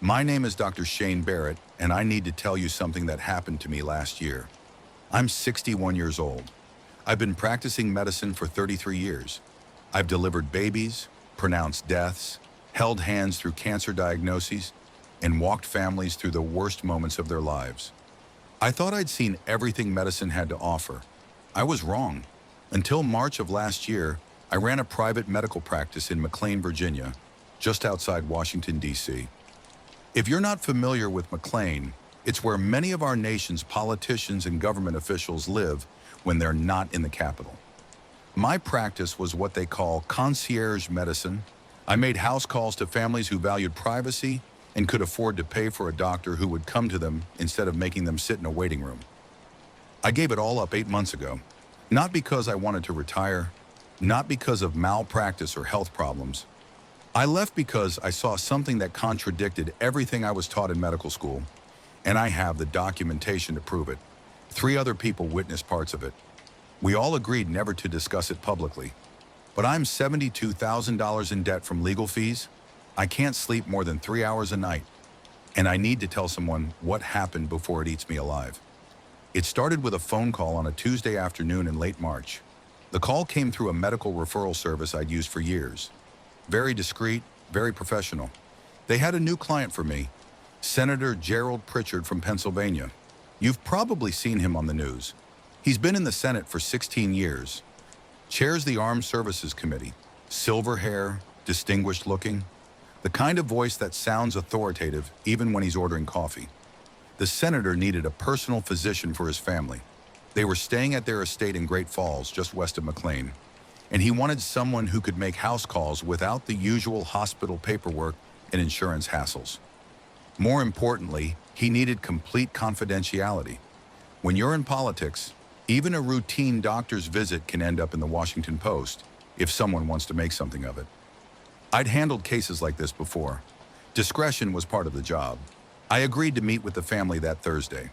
My name is Dr. Shane Barrett, and I need to tell you something that happened to me last year. I'm 61 years old. I've been practicing medicine for 33 years. I've delivered babies, pronounced deaths, held hands through cancer diagnoses, and walked families through the worst moments of their lives. I thought I'd seen everything medicine had to offer. I was wrong. Until March of last year, I ran a private medical practice in McLean, Virginia, just outside Washington, D.C. If you're not familiar with McLean, it's where many of our nation's politicians and government officials live when they're not in the capital. My practice was what they call concierge medicine. I made house calls to families who valued privacy and could afford to pay for a doctor who would come to them instead of making them sit in a waiting room. I gave it all up 8 months ago, not because I wanted to retire, not because of malpractice or health problems. I left because I saw something that contradicted everything I was taught in medical school, and I have the documentation to prove it. 3 other people witnessed parts of it. We all agreed never to discuss it publicly. But I'm $72,000 in debt from legal fees. I can't sleep more than 3 hours a night, and I need to tell someone what happened before it eats me alive. It started with a phone call on a Tuesday afternoon in late March. The call came through a medical referral service I'd used for years. Very discreet, very professional. They had a new client for me, Senator Gerald Pritchard from Pennsylvania. You've probably seen him on the news. He's been in the Senate for 16 years, chairs the Armed Services Committee, silver hair, distinguished looking, the kind of voice that sounds authoritative even when he's ordering coffee. The senator needed a personal physician for his family. They were staying at their estate in Great Falls, just west of McLean, and he wanted someone who could make house calls without the usual hospital paperwork and insurance hassles. More importantly, he needed complete confidentiality. When you're in politics, even a routine doctor's visit can end up in the Washington Post if someone wants to make something of it. I'd handled cases like this before. Discretion was part of the job. I agreed to meet with the family that Thursday.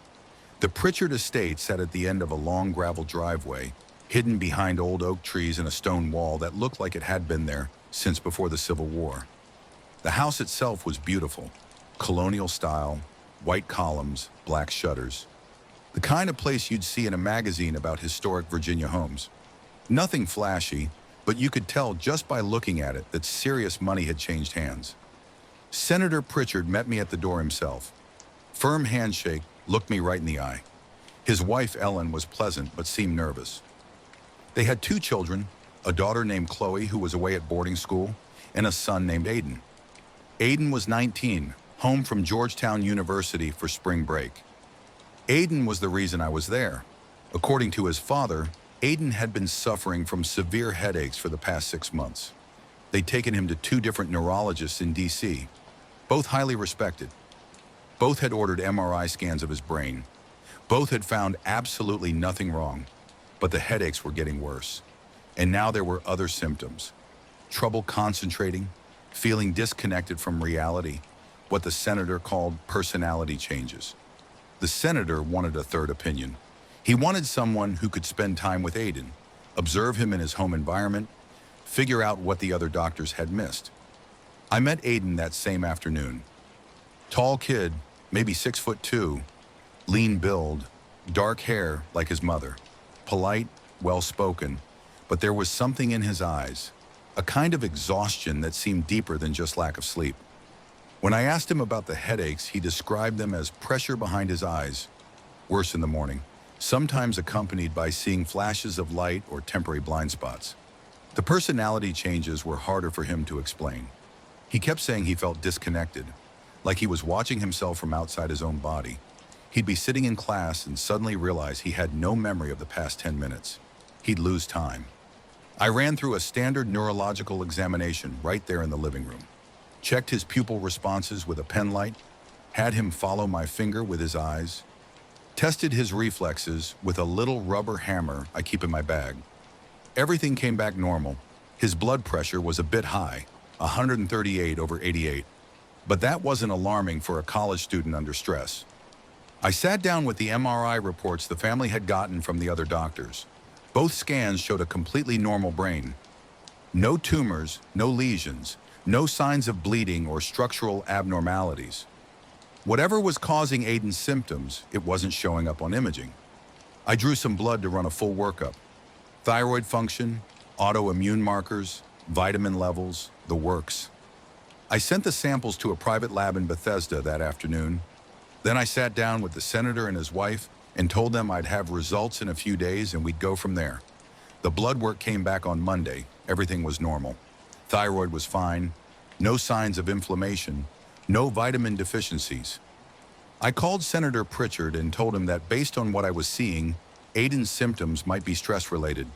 The Pritchard estate sat at the end of a long gravel driveway, hidden behind old oak trees and a stone wall that looked like it had been there since before the Civil War. The house itself was beautiful, colonial style, white columns, black shutters. The kind of place you'd see in a magazine about historic Virginia homes. Nothing flashy, but you could tell just by looking at it that serious money had changed hands. Senator Pritchard met me at the door himself. Firm handshake, looked me right in the eye. His wife, Ellen, was pleasant but seemed nervous. They had 2 children, a daughter named Chloe who was away at boarding school, and a son named Aiden. Aiden was 19, home from Georgetown University for spring break. Aiden was the reason I was there. According to his father, Aiden had been suffering from severe headaches for the past 6 months. They'd taken him to 2 different neurologists in D.C., both highly respected. Both had ordered MRI scans of his brain. Both had found absolutely nothing wrong, but the headaches were getting worse. And now there were other symptoms. Trouble concentrating, feeling disconnected from reality, what the senator called personality changes. The senator wanted a third opinion. He wanted someone who could spend time with Aiden, observe him in his home environment, figure out what the other doctors had missed. I met Aiden that same afternoon. Tall kid, maybe 6'2", lean build, dark hair like his mother, polite, well-spoken, but there was something in his eyes, a kind of exhaustion that seemed deeper than just lack of sleep. When I asked him about the headaches, he described them as pressure behind his eyes, worse in the morning, sometimes accompanied by seeing flashes of light or temporary blind spots. The personality changes were harder for him to explain. He kept saying he felt disconnected, like he was watching himself from outside his own body. He'd be sitting in class and suddenly realize he had no memory of the past 10 minutes. He'd lose time. I ran through a standard neurological examination right there in the living room. Checked his pupil responses with a pen light, had him follow my finger with his eyes, tested his reflexes with a little rubber hammer I keep in my bag. Everything came back normal. His blood pressure was a bit high, 138/88, but that wasn't alarming for a college student under stress. I sat down with the MRI reports the family had gotten from the other doctors. Both scans showed a completely normal brain. No tumors, no lesions, no signs of bleeding or structural abnormalities. Whatever was causing Aiden's symptoms, it wasn't showing up on imaging. I drew some blood to run a full workup. Thyroid function, autoimmune markers, vitamin levels, the works. I sent the samples to a private lab in Bethesda that afternoon. Then I sat down with the senator and his wife and told them I'd have results in a few days and we'd go from there. The blood work came back on Monday. Everything was normal. Thyroid was fine, no signs of inflammation, no vitamin deficiencies. I called Senator Pritchard and told him that based on what I was seeing, Aiden's symptoms might be stress-related,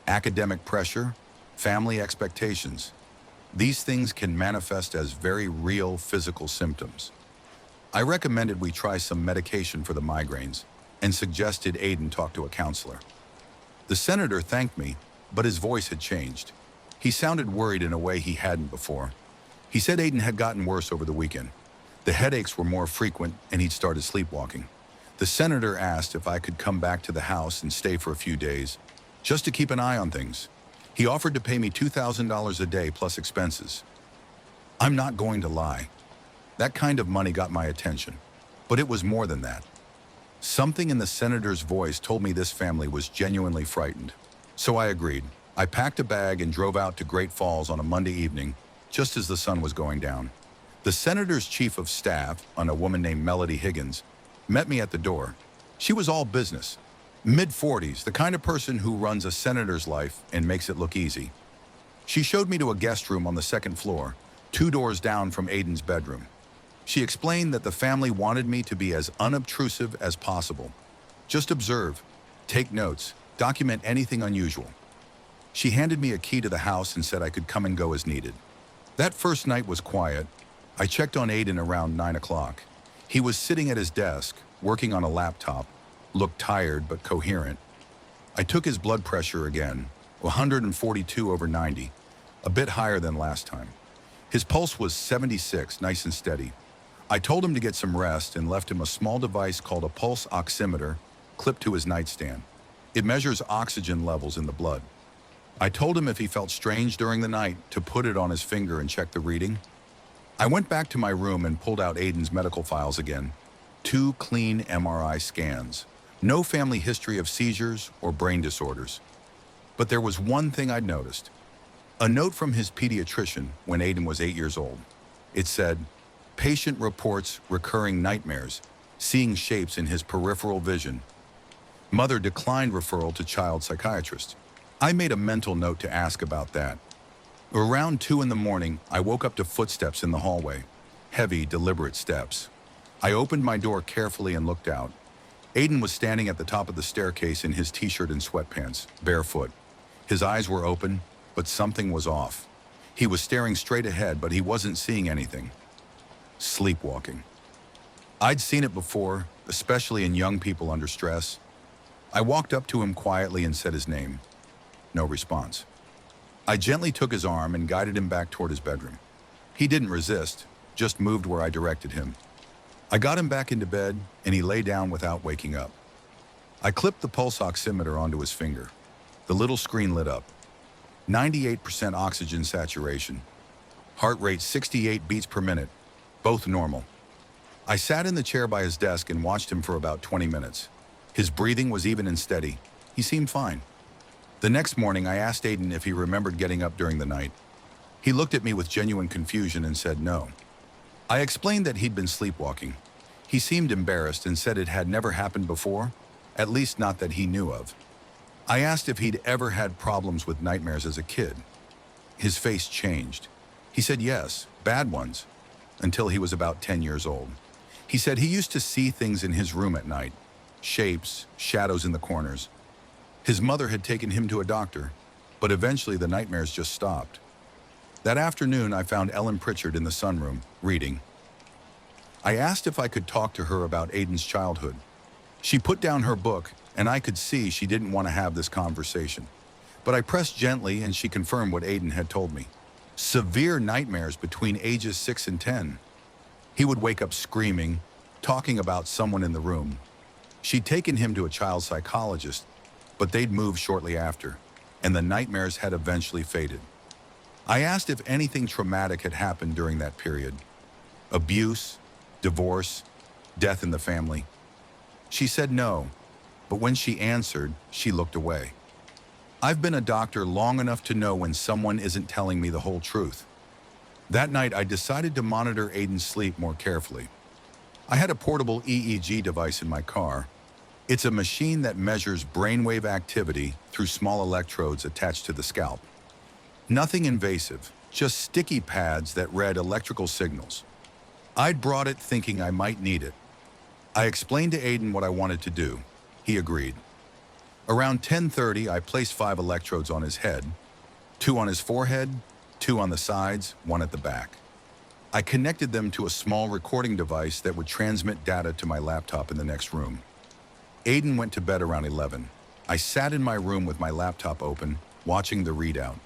academic pressure, family expectations. These things can manifest as very real physical symptoms. I recommended we try some medication for the migraines and suggested Aiden talk to a counselor. The senator thanked me, but his voice had changed. He sounded worried in a way he hadn't before. He said Aiden had gotten worse over the weekend. The headaches were more frequent and he'd started sleepwalking. The senator asked if I could come back to the house and stay for a few days, just to keep an eye on things. He offered to pay me $2,000 a day plus expenses. I'm not going to lie. That kind of money got my attention, but it was more than that. Something in the senator's voice told me this family was genuinely frightened. So I agreed. I packed a bag and drove out to Great Falls on a Monday evening, just as the sun was going down. The senator's chief of staff, a woman named Melody Higgins, met me at the door. She was all business. Mid-40s, the kind of person who runs a senator's life and makes it look easy. She showed me to a guest room on the second floor, 2 doors down from Aiden's bedroom. She explained that the family wanted me to be as unobtrusive as possible. Just observe, take notes, document anything unusual. She handed me a key to the house and said I could come and go as needed. That first night was quiet. I checked on Aiden around 9 o'clock. He was sitting at his desk, working on a laptop, looked tired but coherent. I took his blood pressure again, 142/90, a bit higher than last time. His pulse was 76, nice and steady. I told him to get some rest and left him a small device called a pulse oximeter clipped to his nightstand. It measures oxygen levels in the blood. I told him if he felt strange during the night to put it on his finger and check the reading. I went back to my room and pulled out Aiden's medical files again. 2 clean MRI scans. No family history of seizures or brain disorders. But there was one thing I'd noticed. A note from his pediatrician when Aiden was 8 years old. It said, "Patient reports recurring nightmares, seeing shapes in his peripheral vision. Mother declined referral to child psychiatrist." I made a mental note to ask about that. Around 2 in the morning, I woke up to footsteps in the hallway. Heavy, deliberate steps. I opened my door carefully and looked out. Aiden was standing at the top of the staircase in his t-shirt and sweatpants, barefoot. His eyes were open, but something was off. He was staring straight ahead, but he wasn't seeing anything. Sleepwalking. I'd seen it before, especially in young people under stress. I walked up to him quietly and said his name. No response. I gently took his arm and guided him back toward his bedroom. He didn't resist, just moved where I directed him. I got him back into bed, and he lay down without waking up. I clipped the pulse oximeter onto his finger. The little screen lit up. 98% oxygen saturation. Heart rate 68 beats per minute, both normal. I sat in the chair by his desk and watched him for about 20 minutes. His breathing was even and steady. He seemed fine. The next morning, I asked Aiden if he remembered getting up during the night. He looked at me with genuine confusion and said no. I explained that he'd been sleepwalking. He seemed embarrassed and said it had never happened before, at least not that he knew of. I asked if he'd ever had problems with nightmares as a kid. His face changed. He said yes, bad ones, until he was about 10 years old. He said he used to see things in his room at night, shapes, shadows in the corners. His mother had taken him to a doctor, but eventually the nightmares just stopped. That afternoon, I found Ellen Pritchard in the sunroom, reading. I asked if I could talk to her about Aiden's childhood. She put down her book, and I could see she didn't want to have this conversation. But I pressed gently, and she confirmed what Aiden had told me. Severe nightmares between ages 6 and 10. He would wake up screaming, talking about someone in the room. She'd taken him to a child psychologist, but they'd moved shortly after, and the nightmares had eventually faded. I asked if anything traumatic had happened during that period. Abuse, divorce, Death in the family. She said no, but when she answered, she looked away. I've been a doctor long enough to know when someone isn't telling me the whole truth. That night, I decided to monitor Aiden's sleep more carefully. I had a portable EEG device in my car. It's a machine that measures brainwave activity through small electrodes attached to the scalp. Nothing invasive, just sticky pads that read electrical signals. I'd brought it thinking I might need it. I explained to Aiden what I wanted to do. He agreed. Around 10:30, I placed 5 electrodes on his head, 2 on his forehead, 2 on the sides, 1 at the back. I connected them to a small recording device that would transmit data to my laptop in the next room. Aiden went to bed around 11. I sat in my room with my laptop open, watching the readout.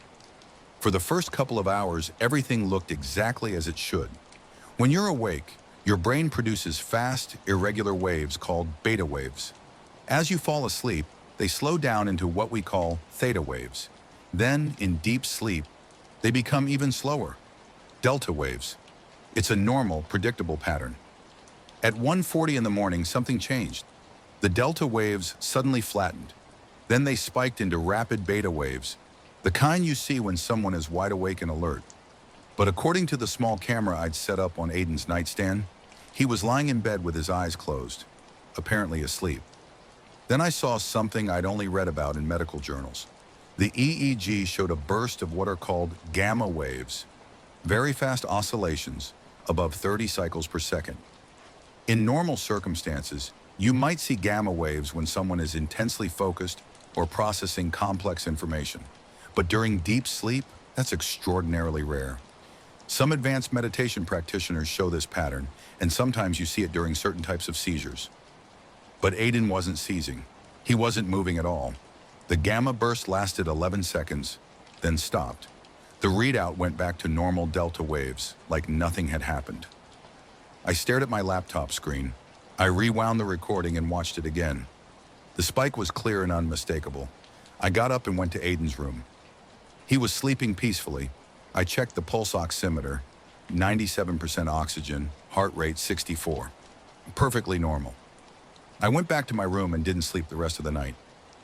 For the first couple of hours, everything looked exactly as it should. When you're awake, your brain produces fast, irregular waves called beta waves. As you fall asleep, they slow down into what we call theta waves. Then, in deep sleep, they become even slower, delta waves. It's a normal, predictable pattern. At 1:40 in the morning, something changed. The delta waves suddenly flattened. Then they spiked into rapid beta waves, the kind you see when someone is wide awake and alert. But according to the small camera I'd set up on Aiden's nightstand, he was lying in bed with his eyes closed, apparently asleep. Then I saw something I'd only read about in medical journals. The EEG showed a burst of what are called gamma waves, very fast oscillations above 30 cycles per second. In normal circumstances, you might see gamma waves when someone is intensely focused or processing complex information. But during deep sleep, that's extraordinarily rare. Some advanced meditation practitioners show this pattern, and sometimes you see it during certain types of seizures. But Aiden wasn't seizing. He wasn't moving at all. The gamma burst lasted 11 seconds, then stopped. The readout went back to normal delta waves, like nothing had happened. I stared at my laptop screen. I rewound the recording and watched it again. The spike was clear and unmistakable. I got up and went to Aiden's room. He was sleeping peacefully. I checked the pulse oximeter, 97% oxygen, heart rate 64. Perfectly normal. I went back to my room and didn't sleep the rest of the night.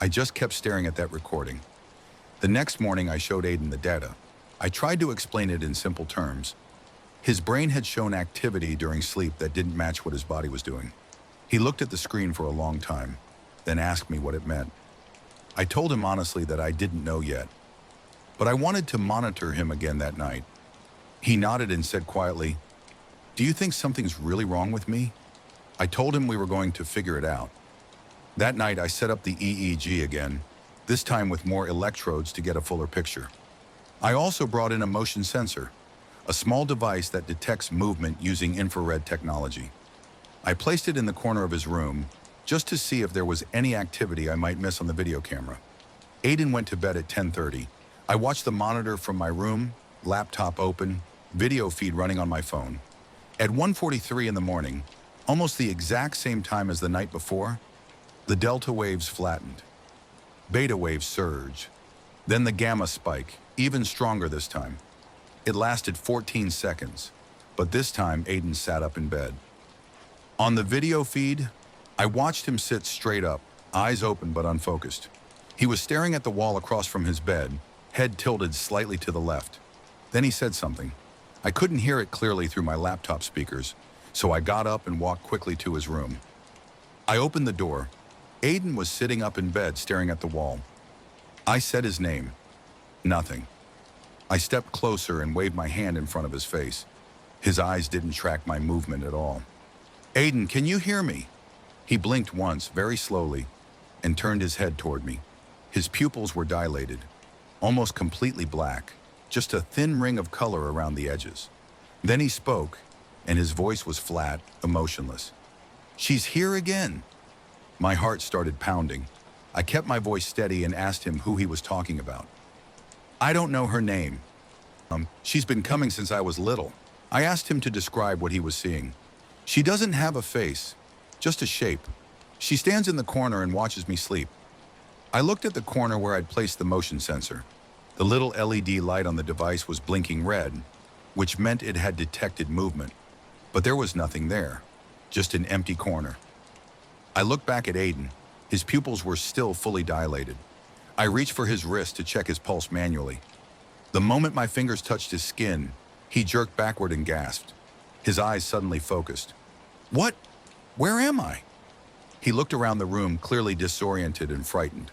I just kept staring at that recording. The next morning, I showed Aiden the data. I tried to explain it in simple terms. His brain had shown activity during sleep that didn't match what his body was doing. He looked at the screen for a long time, then asked me what it meant. I told him honestly that I didn't know yet, but I wanted to monitor him again that night. He nodded and said quietly, "Do you think something's really wrong with me?" I told him we were going to figure it out. That night, I set up the EEG again, this time with more electrodes to get a fuller picture. I also brought in a motion sensor, a small device that detects movement using infrared technology. I placed it in the corner of his room just to see if there was any activity I might miss on the video camera. Aiden went to bed at 10:30. I watched the monitor from my room, laptop open, video feed running on my phone. At 1:43 in the morning, almost the exact same time as the night before, the delta waves flattened. Beta waves surge. Then the gamma spike, even stronger this time. It lasted 14 seconds, but this time Aiden sat up in bed. On the video feed, I watched him sit straight up, eyes open but unfocused. He was staring at the wall across from his bed, head tilted slightly to the left. Then he said something. I couldn't hear it clearly through my laptop speakers, so I got up and walked quickly to his room. I opened the door. Aiden was sitting up in bed staring at the wall. I said his name. Nothing. I stepped closer and waved my hand in front of his face. His eyes didn't track my movement at all. "Aiden, can you hear me?" He blinked once, very slowly, and turned his head toward me. His pupils were dilated, almost completely black, just a thin ring of color around the edges. Then he spoke, and his voice was flat, emotionless. "She's here again." My heart started pounding. I kept my voice steady and asked him who he was talking about. "I don't know her name. She's been coming since I was little." I asked him to describe what he was seeing. "She doesn't have a face, just a shape. She stands in the corner and watches me sleep." I looked at the corner where I'd placed the motion sensor. The little LED light on the device was blinking red, which meant it had detected movement. But there was nothing there. just an empty corner. I looked back at Aiden. His pupils were still fully dilated. I reached for his wrist to check his pulse manually. The moment my fingers touched his skin, he jerked backward and gasped. His eyes suddenly focused. What? Where am I? He looked around the room, clearly disoriented and frightened.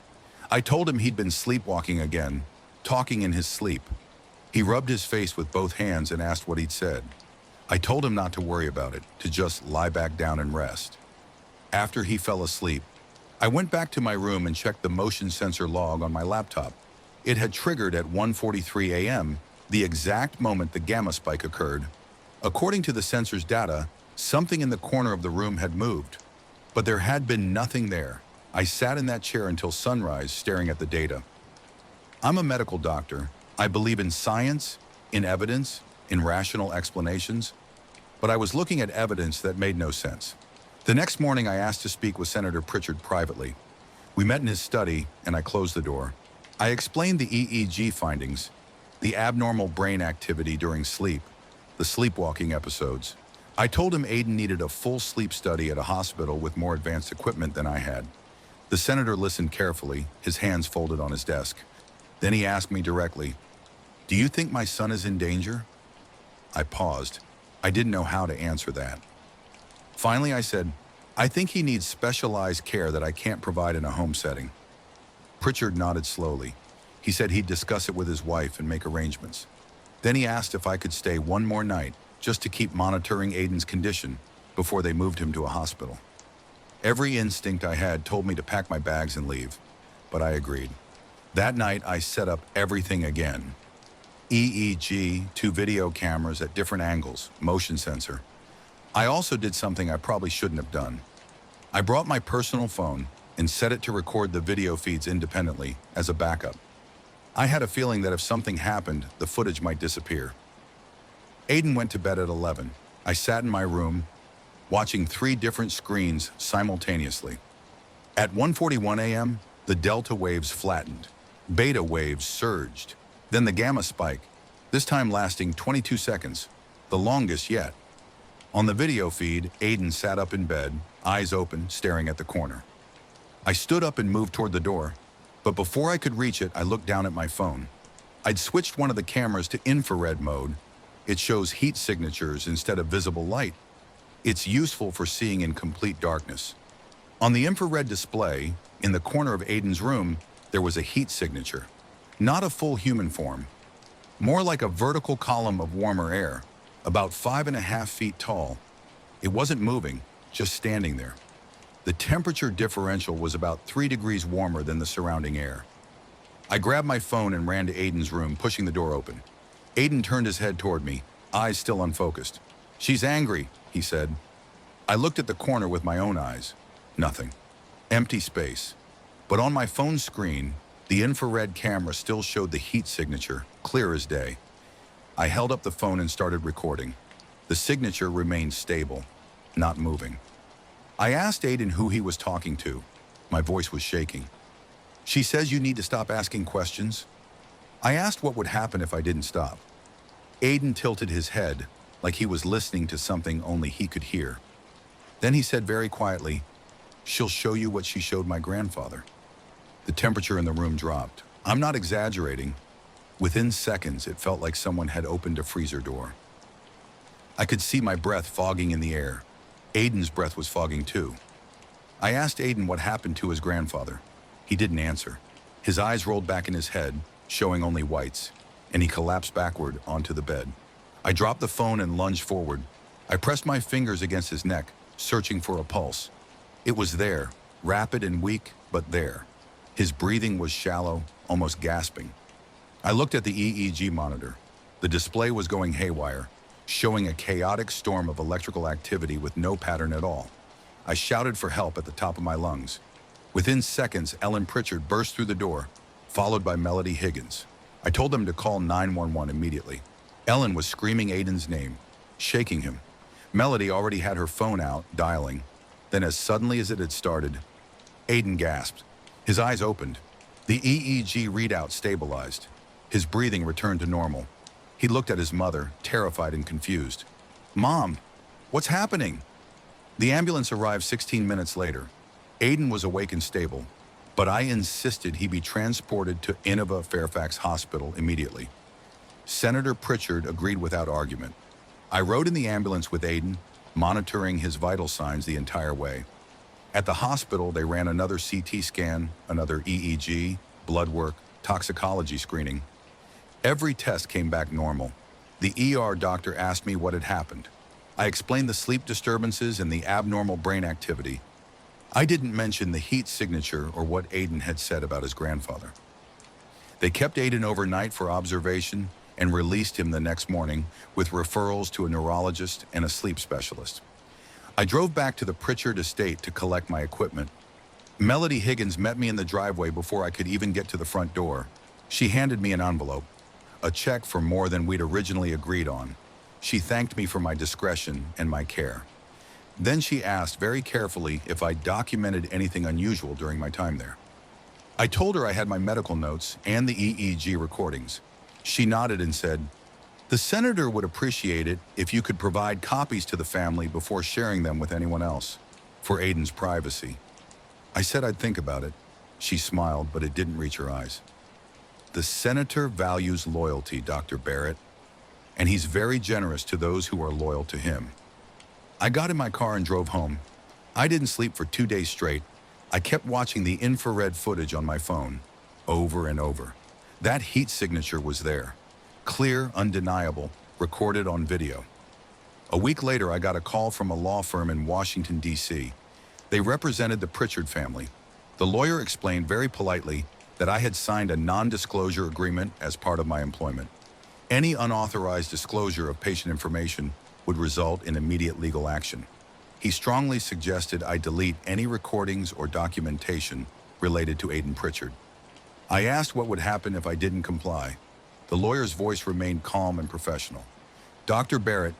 I told him he'd been sleepwalking again, talking in his sleep. He rubbed his face with both hands and asked what he'd said. I told him not to worry about it, to just lie back down and rest. After he fell asleep, I went back to my room and checked the motion sensor log on my laptop. It had triggered at 1:43 a.m., the exact moment the gamma spike occurred. According to the sensor's data, something in the corner of the room had moved, but there had been nothing there. I sat in that chair until sunrise, staring at the data. I'm a medical doctor. I believe in science, in evidence, in rational explanations, but I was looking at evidence that made no sense. The next morning, I asked to speak with Senator Pritchard privately. We met in his study, and I closed the door. I explained the EEG findings, the abnormal brain activity during sleep, the sleepwalking episodes. I told him Aiden needed a full sleep study at a hospital with more advanced equipment than I had. The senator listened carefully, his hands folded on his desk. Then he asked me directly, "Do you think my son is in danger?" I paused. I didn't know how to answer that. Finally, I said, "I think he needs specialized care that I can't provide in a home setting." Pritchard nodded slowly. He said he'd discuss it with his wife and make arrangements. Then he asked if I could stay one more night just to keep monitoring Aiden's condition before they moved him to a hospital. Every instinct I had told me to pack my bags and leave, but I agreed. That night, I set up everything again. EEG, 2 video cameras at different angles, motion sensor. I also did something I probably shouldn't have done. I brought my personal phone and set it to record the video feeds independently as a backup. I had a feeling that if something happened, the footage might disappear. Aiden went to bed at 11. I sat in my room, watching 3 different screens simultaneously. At 1:41 a.m., the delta waves flattened. Beta waves surged. Then the gamma spike, this time lasting 22 seconds, the longest yet. On the video feed, Aiden sat up in bed, eyes open, staring at the corner. I stood up and moved toward the door, but before I could reach it, I looked down at my phone. I'd switched one of the cameras to infrared mode. It shows heat signatures instead of visible light. It's useful for seeing in complete darkness. On the infrared display, in the corner of Aiden's room, there was a heat signature. Not a full human form. More like a vertical column of warmer air, about 5.5 feet tall. It wasn't moving, just standing there. The temperature differential was about 3 degrees warmer than the surrounding air. I grabbed my phone and ran to Aiden's room, pushing the door open. Aiden turned his head toward me, eyes still unfocused. "She's angry," he said. I looked at the corner with my own eyes. Nothing. Empty space. But on my phone screen, the infrared camera still showed the heat signature, clear as day. I held up the phone and started recording. The signature remained stable, not moving. I asked Aiden who he was talking to. My voice was shaking. "She says you need to stop asking questions." I asked what would happen if I didn't stop. Aiden tilted his head, like he was listening to something only he could hear. Then he said very quietly, "She'll show you what she showed my grandfather." The temperature in the room dropped. I'm not exaggerating. Within seconds, it felt like someone had opened a freezer door. I could see my breath fogging in the air. Aiden's breath was fogging too. I asked Aiden what happened to his grandfather. He didn't answer. His eyes rolled back in his head, showing only whites, and he collapsed backward onto the bed. I dropped the phone and lunged forward. I pressed my fingers against his neck, searching for a pulse. It was there, rapid and weak, but there. His breathing was shallow, almost gasping. I looked at the EEG monitor. The display was going haywire, showing a chaotic storm of electrical activity with no pattern at all. I shouted for help at the top of my lungs. Within seconds, Ellen Pritchard burst through the door, followed by Melody Higgins. I told them to call 911 immediately. Ellen was screaming Aiden's name, shaking him. Melody already had her phone out, dialing. Then as suddenly as it had started, Aiden gasped. His eyes opened. The EEG readout stabilized. His breathing returned to normal. He looked at his mother, terrified and confused. "Mom, what's happening?" The ambulance arrived 16 minutes later. Aiden was awake and stable, but I insisted he be transported to Innova Fairfax Hospital immediately. Senator Pritchard agreed without argument. I rode in the ambulance with Aiden, monitoring his vital signs the entire way. At the hospital, they ran another CT scan, another EEG, blood work, toxicology screening. Every test came back normal. The ER doctor asked me what had happened. I explained the sleep disturbances and the abnormal brain activity. I didn't mention the heat signature or what Aiden had said about his grandfather. They kept Aiden overnight for observation and released him the next morning with referrals to a neurologist and a sleep specialist. I drove back to the Pritchard estate to collect my equipment. Melody Higgins met me in the driveway before I could even get to the front door. She handed me an envelope, a check for more than we'd originally agreed on. She thanked me for my discretion and my care. Then she asked very carefully if I documented anything unusual during my time there. I told her I had my medical notes and the EEG recordings. She nodded and said, "The senator would appreciate it if you could provide copies to the family before sharing them with anyone else, for Aiden's privacy." I said I'd think about it. She smiled, but it didn't reach her eyes. The senator values loyalty, Dr. Barrett, and he's very generous to those who are loyal to him. I got in my car and drove home. I didn't sleep for 2 days straight. I kept watching the infrared footage on my phone, over and over. That heat signature was there, clear, undeniable, recorded on video. A week later, I got a call from a law firm in Washington, D.C. They represented the Pritchard family. The lawyer explained very politely that I had signed a non-disclosure agreement as part of my employment. Any unauthorized disclosure of patient information would result in immediate legal action. He strongly suggested I delete any recordings or documentation related to Aiden Pritchard. I asked what would happen if I didn't comply. The lawyer's voice remained calm and professional. "Dr. Barrett,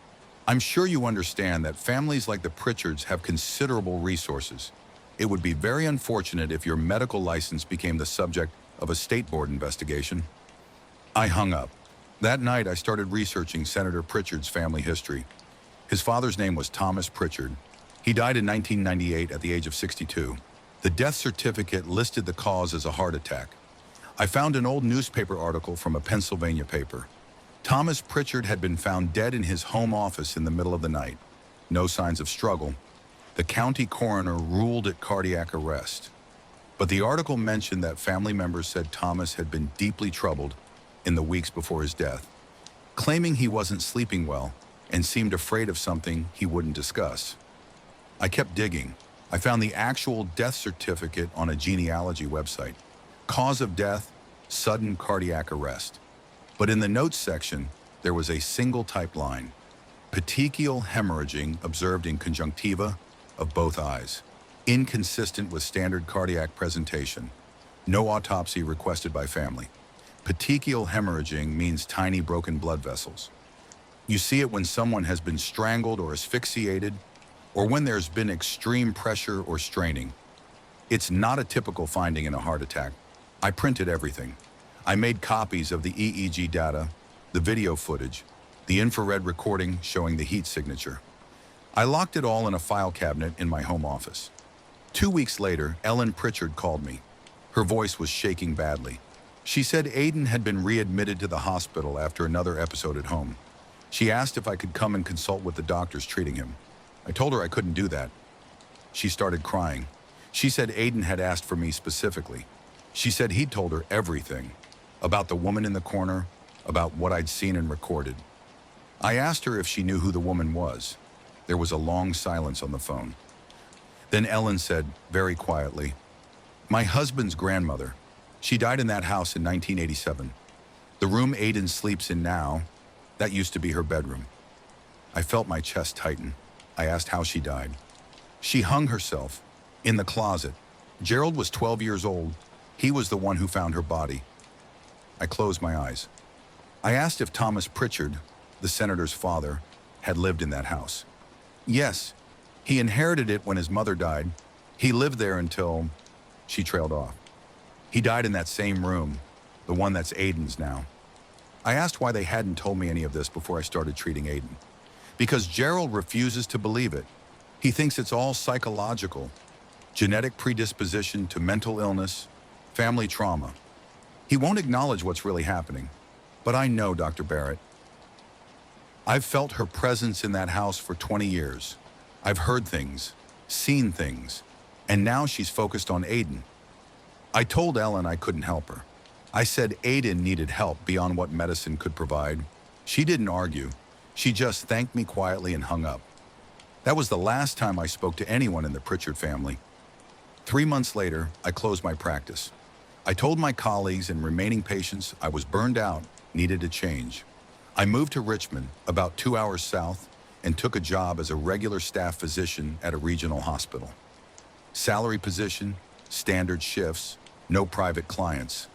I'm sure you understand that families like the Pritchards have considerable resources. It would be very unfortunate if your medical license became the subject of a state board investigation." I hung up. That night, I started researching Senator Pritchard's family history. His father's name was Thomas Pritchard. He died in 1998 at the age of 62. The death certificate listed the cause as a heart attack. I found an old newspaper article from a Pennsylvania paper. Thomas Pritchard had been found dead in his home office in the middle of the night. No signs of struggle. The county coroner ruled it cardiac arrest. But the article mentioned that family members said Thomas had been deeply troubled in the weeks before his death, claiming he wasn't sleeping well and seemed afraid of something he wouldn't discuss. I kept digging. I found the actual death certificate on a genealogy website. Cause of death, sudden cardiac arrest. But in the notes section, there was a single typed line: petechial hemorrhaging observed in conjunctiva of both eyes, inconsistent with standard cardiac presentation. No autopsy requested by family. Petechial hemorrhaging means tiny broken blood vessels. You see it when someone has been strangled or asphyxiated, or when there's been extreme pressure or straining. It's not a typical finding in a heart attack. I printed everything. I made copies of the EEG data, the video footage, the infrared recording showing the heat signature. I locked it all in a file cabinet in my home office. 2 weeks later, Ellen Pritchard called me. Her voice was shaking badly. She said Aiden had been readmitted to the hospital after another episode at home. She asked if I could come and consult with the doctors treating him. I told her I couldn't do that. She started crying. She said Aiden had asked for me specifically. She said he'd told her everything, about the woman in the corner, about what I'd seen and recorded. I asked her if she knew who the woman was. There was a long silence on the phone. Then Ellen said, very quietly, "My husband's grandmother. She died in that house in 1987. The room Aiden sleeps in now, that used to be her bedroom." I felt my chest tighten. I asked how she died. She hung herself in the closet. Gerald was 12 years old. He was the one who found her body. I closed my eyes. I asked if Thomas Pritchard, the senator's father, had lived in that house. Yes, he inherited it when his mother died. He lived there until she trailed off. He died in that same room, the one that's Aiden's now. I asked why they hadn't told me any of this before I started treating Aiden. Because Gerald refuses to believe it. He thinks it's all psychological, genetic predisposition to mental illness, family trauma. He won't acknowledge what's really happening. But I know, Dr. Barrett. I've felt her presence in that house for 20 years. I've heard things, seen things, and now she's focused on Aiden. I told Ellen I couldn't help her. I said Aiden needed help beyond what medicine could provide. She didn't argue. She just thanked me quietly and hung up. That was the last time I spoke to anyone in the Pritchard family. 3 months later, I closed my practice. I told my colleagues and remaining patients I was burned out, needed a change. I moved to Richmond, about 2 hours south, and took a job as a regular staff physician at a regional hospital. Salary position, standard shifts, no private clients.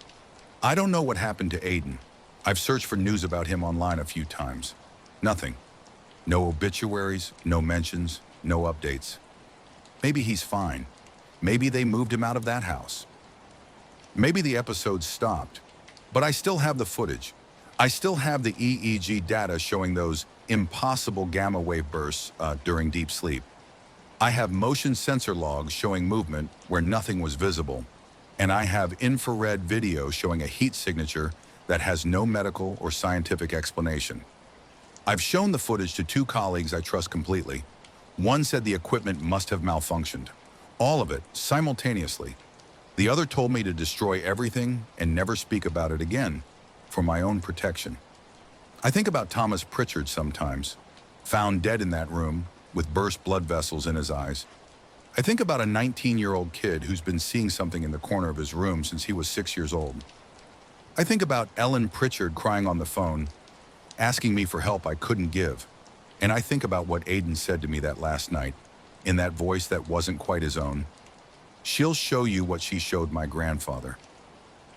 I don't know what happened to Aiden. I've searched for news about him online a few times. Nothing. No obituaries, no mentions, no updates. Maybe he's fine. Maybe they moved him out of that house. Maybe the episode stopped, but I still have the footage. I still have the EEG data showing those impossible gamma wave bursts during deep sleep. I have motion sensor logs showing movement where nothing was visible, and I have infrared video showing a heat signature that has no medical or scientific explanation. I've shown the footage to 2 colleagues I trust completely. One said the equipment must have malfunctioned. All of it, simultaneously. The other told me to destroy everything and never speak about it again, for my own protection. I think about Thomas Pritchard sometimes, found dead in that room with burst blood vessels in his eyes. I think about a 19-year-old kid who's been seeing something in the corner of his room since he was 6 years old. I think about Ellen Pritchard crying on the phone, asking me for help I couldn't give. And I think about what Aiden said to me that last night, in that voice that wasn't quite his own. She'll show you what she showed my grandfather.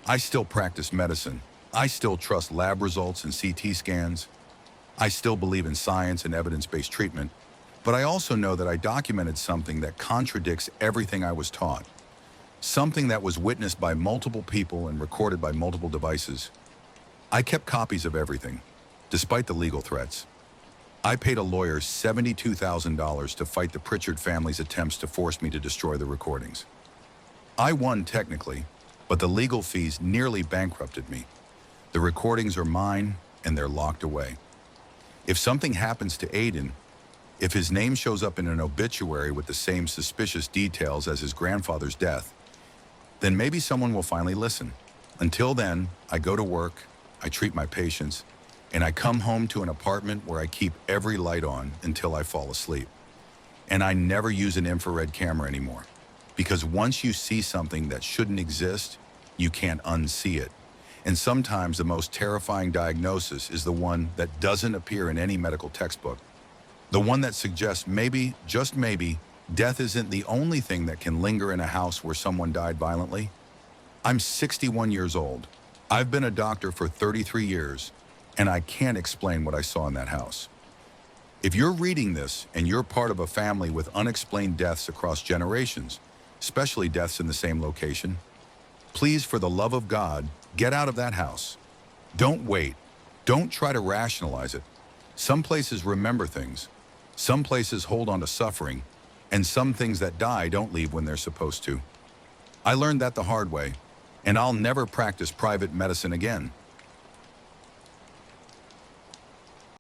I still practice medicine. I still trust lab results and CT scans. I still believe in science and evidence-based treatment. But I also know that I documented something that contradicts everything I was taught. Something that was witnessed by multiple people and recorded by multiple devices. I kept copies of everything, despite the legal threats. I paid a lawyer $72,000 to fight the Pritchard family's attempts to force me to destroy the recordings. I won technically, but the legal fees nearly bankrupted me. The recordings are mine, and they're locked away. If something happens to Aiden, if his name shows up in an obituary with the same suspicious details as his grandfather's death, then maybe someone will finally listen. Until then, I go to work, I treat my patients, and I come home to an apartment where I keep every light on until I fall asleep. And I never use an infrared camera anymore, because once you see something that shouldn't exist, you can't unsee it. And sometimes the most terrifying diagnosis is the one that doesn't appear in any medical textbook. The one that suggests maybe, just maybe, death isn't the only thing that can linger in a house where someone died violently. I'm 61 years old. I've been a doctor for 33 years, and I can't explain what I saw in that house. If you're reading this and you're part of a family with unexplained deaths across generations, especially deaths in the same location, please, for the love of God, get out of that house. Don't wait. Don't try to rationalize it. Some places remember things. Some places hold on to suffering, and some things that die don't leave when they're supposed to. I learned that the hard way, and I'll never practice private medicine again.